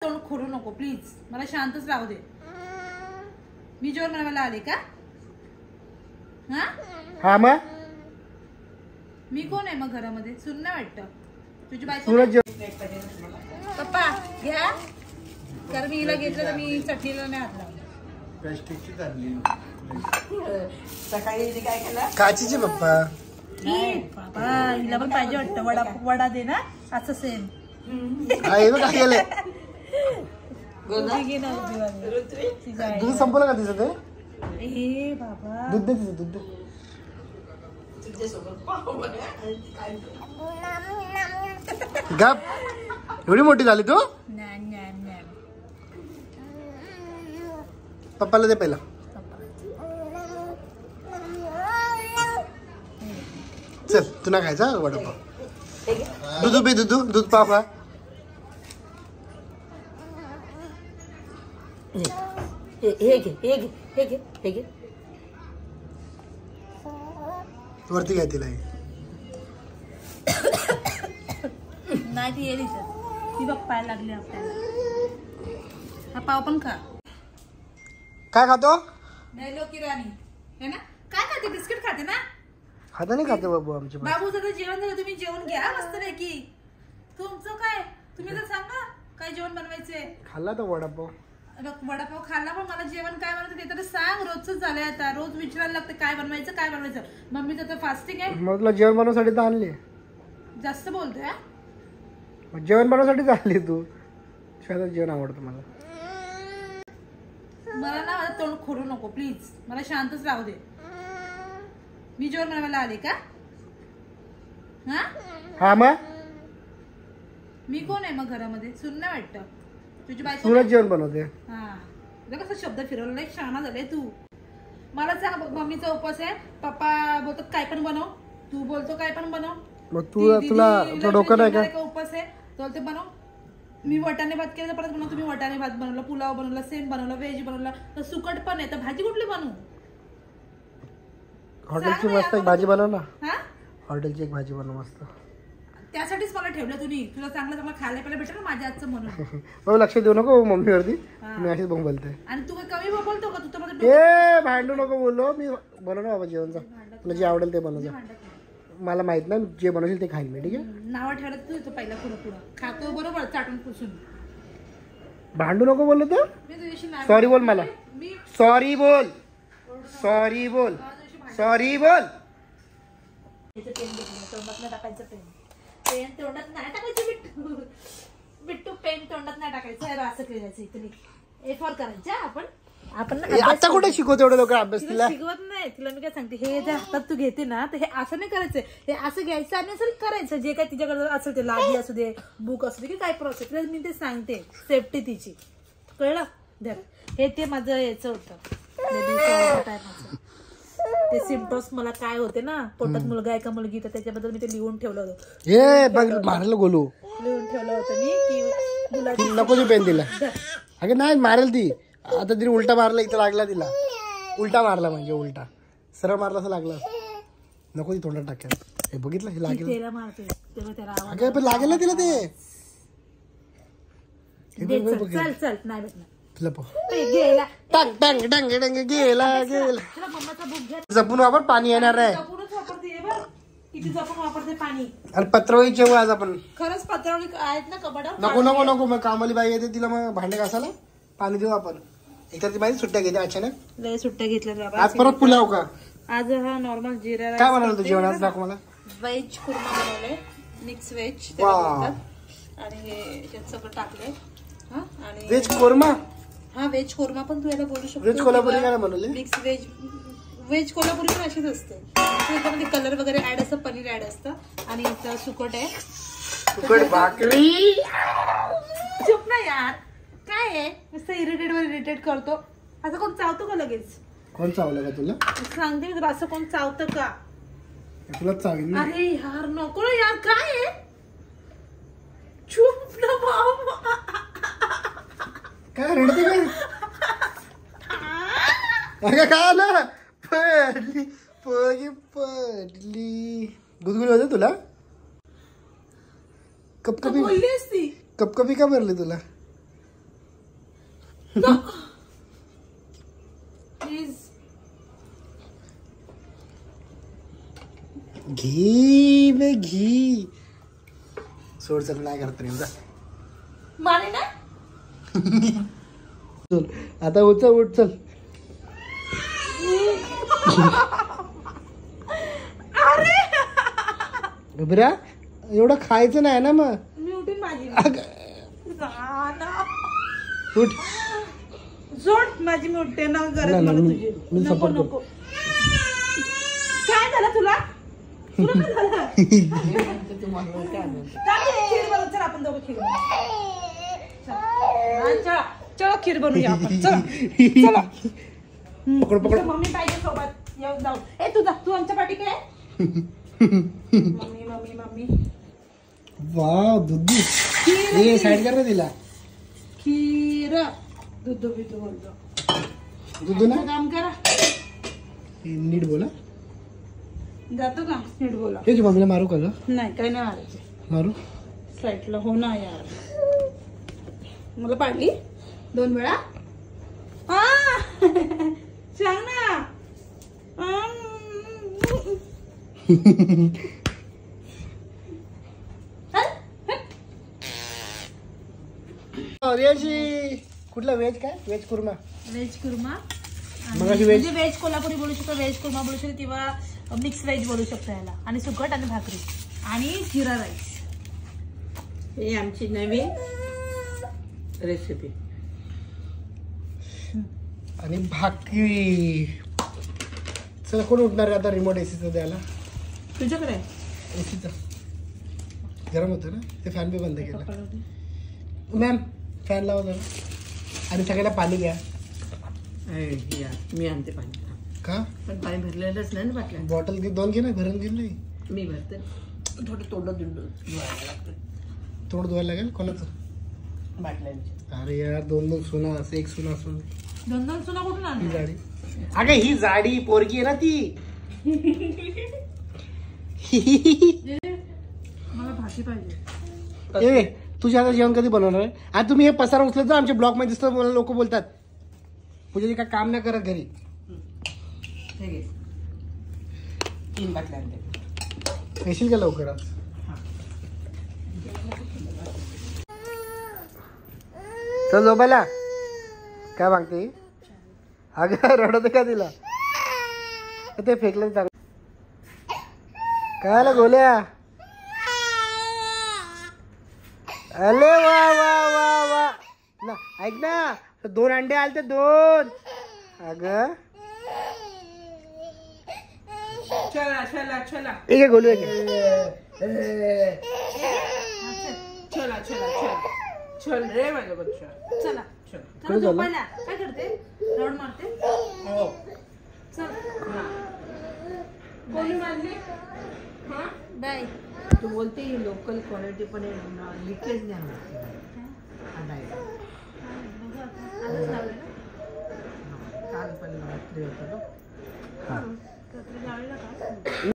तोंड खोडू नको प्लीज, मला शांतच राहू दे. मी जेवण बनवायला आले का? हा मग मी कोण आहे मग घरामध्ये? सून नाही वाटतं तुझी बायको? पप्पा घ्या, कारण मी हिला घेतलं तर मी चटणीला नाही हात लावला. प्लास्टिकची धरली सकाळी काय केलं? काचीचे पप्पा. बाबा हिला पण पाहिजे वाटतं. वडा दे ना असं सेम. काय केलंय? दूध संपलं का तिचं? ते ए बाबा दूध दे तिचं, दूध दे. गप, एवढी मोठी झाली तू? पप्पाला दे पहिला. चल तू ना खायचा वडापाव. दूध पे दूध पाव खा. हे घे वरती घ्या तिला. नाही ती येईल ती बघ पाय लागली आपल्याला. हा पाव पण खा. काय खातो? नाही लोकी राणी है ना? काय खाते? बिस्किट खाते ना? खाता नाही खाते बाबू आमचे. बाबू जर जेवण झालं तुम्ही जेवण घ्या मस्त पैकी. तुमचं काय? तुम्ही तर सांगा काय जेवण बनवायचंय. खाल्ला तो वडापाव. वडापाव खाल्ला, पण मला जेवण काय बनवायचं ते तर सांग. रोजच झालंय आता, रोज विचारायला लागतं काय बनवायचं. मम्मीचं तर फास्टिंग आहे. मग तुला जेवण बनवण्यासाठी तर आणली. जास्त बोलतोय. जेवण बनवण्यासाठी आणली तू. शाळेत जेवण आवडतं मला. मला ना माझं तोंड खोडू नको प्लीज, मला शांतच राहू दे. मी जेवण बनवायला आले का? हा मग मी कोण आहे मग घरामध्ये? सून नाही वाटतं तुझी बायको? तुला जेवण बनवते. हा कसं शब्द फिरवला, शाणा झाले तू. मला सांग, मम्मीचा उपवास आहे, पप्पा बोलतो काय पण बनव, तू बोलतो काय पण बनव. मग तुला डोकं नाही का? उपवास आहे तर ते बनव. मी वटाणे भात केला परत बनव. तुम्ही वटाणे भात बनवला, पुलाव बनवला, सेम बनवला, व्हेज बनवला, तर सुकट पण आहे, तर भाजी कुठली बनवू? हॉटेलची मस्त एक भाजी बनव ना. हॉटेलची एक भाजी बनव मस्त. त्यासाठीच मला ठेवलं तुम्ही. तुला चांगलं खायला प्यायला भेटेल ना माझ्या आजचं म्हणून. हो लक्ष देऊ नको मम्मीवरती. मी अशीच बोलते. आणि तू कमी बोलतो का? तू तर भांडू नको बोललो. मी बनव ना बाबा जेवणचा. तुला जे आवडेल ते बनव. मला माहित नाही, जे बनवशील ते खाईन मी. ठीक आहे? नाव ठेवलं तू येतो पहिला पुढं खातो बरोबर चाटून पुसून. भांडू नको बोललो तर. सॉरी बोल मला. सॉरी बोल. टाकायचं पेन तोंडात नाही टाकायचं. बिट्टू पेन तोंडात नाही टाकायचं. असं करायचं. इथं ए फॉर करायचं. आपण आता कुठे शिकवतो एवढे लोक अभ्यास? तिला शिकवत नाही. तिला मी काय सांगते, हे जे हातात तू घेते ना, तर हे असं नाही करायचं. हे असं घ्यायचं आणि असं करायचं. जे काय तिच्याकडे असेल ते, लादी असू दे, बुक असू दे, की काय प्रोसेस, तिला मी ते सांगते. सेफ्टी तिची कळलं. हे ते माझं याचं होतं. ते सिम्पटम्स मला काय होते ना, पोटात मुलगा आहे का मुलगी, तर त्याच्याबद्दल मी ते लिहून ठेवलं होतं. हे बघ मारायला गोलू लिहून ठेवलं होतं मी की मुलाची नको पेन दिला. अगं नाही मारेल ती. आता तिने उलटा मारला, इथं लागला तिला. उलटा मारला म्हणजे उलटा. सरळ मारला असं लागलं. नको ती तोंडात टाकायला. हे बघितलं हे लागेल. अगं पण लागेल ना तिला ते. चल नाही भेटणार. जपून वापर, पाणी येणार आहे. किती जपून वापरते पाणी. आणि पत्रावळी जेवू आज आपण. खरंच पत्रावळी आहेत ना कपाटात? नको मग कामाली बाई येते, तिला मग भांडे घासायला पाणी देऊ आपण. एकतर ती बाई सुट्ट्या घेते अचानक. लय सुट्ट्या घेतल्या. आज परत पुलाव का? आज हा नॉर्मल जिरा काय बनवलं तू जेवण आज? दाखव मला. व्हेज कुर्मा बनवले, मिक्स व्हेज. आणि हे सगळं टाकलंय. आणि व्हेज कोरमा. हा व्हेज कोरमा पण तू याला बोलू शकतो. व्हेज कोल्हापुरी काय बनवले? मिक्स व्हेज कोल्हापुरी पण अशीच असते. त्याच्यामध्ये कलर वगैरे ऍड असतं, पनीर ऍड असतं. आणि इथं सुकट आहे. सुकट भाकरी. चुप ना यार. काय आहे नुसतं इरिटेट करतो. असं कोण चावतो का लगेच? कोण चावलं का तुला? सांगते मी तुला, असं कोण चावतं का? तुला चावीन ना. अरे यार नको ना यार. काय आहे? चुप ना बाबा. काय रडते काय? अगं काय आलं? पडली गुदगुली होते तुला? कपकपी का भरली तुला? प्लीज घी में घी सोड चल नाही करत रे जा माने ना चल आता उठ चल बरा एवढं खायचं नाही ना मग मी उठून माझी उठ जोड माझी मी उठते ना नाही, गरज मला मी तुझी नको support नको काय झालं तुला तुला काय झालं काय खीर बनवू चल आपण दोघं खीर बनवू चलो खीर बनवूया आपण चला पकड मम्मी पाहिजे सोबत येऊन जाऊ ए तू आमच्या पाठी काय मम्मी वाव दूध ये साइड कर ना तिला खीर दूध बोलतो दूध ना काम करा नीट बोला जातो का नीट बोला हे मम्मीला मारू का ग नाही काय नाही मारायचे मारू साईडला हो ना यार मला पाडली 2 वेळा सांग ना कुठला व्हेज काय व्हेज कुर्मा व्हेज कुर्मा मगाशी म्हणजे व्हेज कोल्हापुरी बोलू शकतो व्हेज कुर्मा बोलू शकतो किंवा मिक्स व्हेज बोलू शकतो याला आणि सुकट आणि भाकरी आणि जिरा राईस ही आमची नवीन रेसिपी आणि भाकरी चला कोण उठणार आहे आता रिमोट एसीचं द्यायला तुझ्याकडे एसीचं गरम होतं ना ते फॅन बी बंद केलं मॅम फॅन लावा जरा आणि सगळ्याला पाणी घ्या मी आणते पाणी का पण पाणी भरलेलंच नाही ना बाटल्या बॉटल 2 घे ना भरून घेईल नाही मी भरते थोडं तोंड धुवायला लागतं तोंड धुवायला लागेल कोणाचं बाटल्यांची अरे यार 2 सुना असं 1 सुना असून 2 सुना कुठून ही आणली जाडी अगं ही जाडी पोरगी आहे ना ती मला भाजी पाहिजे ए तुझ्या आता जेवण कधी बनवणार आहे आणि तुम्ही हे पसारा उचलत जा आमच्या ब्लॉक मध्ये दिसतं मला लोक बोलतात पूजा काय काम नाही करत घरी हे घे 3 बाटल्या आणते येशील का लवकर आज चल झोपायला काय मागते अगं रडत का तिला ते फेकलं चांगलं काय आलं गोल्या अरे वा वा वा वा ना ऐक ना 2 अंडे आलते 2 अगं चला चला चला एक आहे गोलू एक चला चला चला चल रे माझा बच्चा चला चल चला झोपायला काय करते रड मारते हो चल कोणी मारली बाय तू बोलते ही लोकल क्वालिटी पण लिकेज नाही आजच लावलं काल पण रात्री होतं ना रात्री लावलेलं का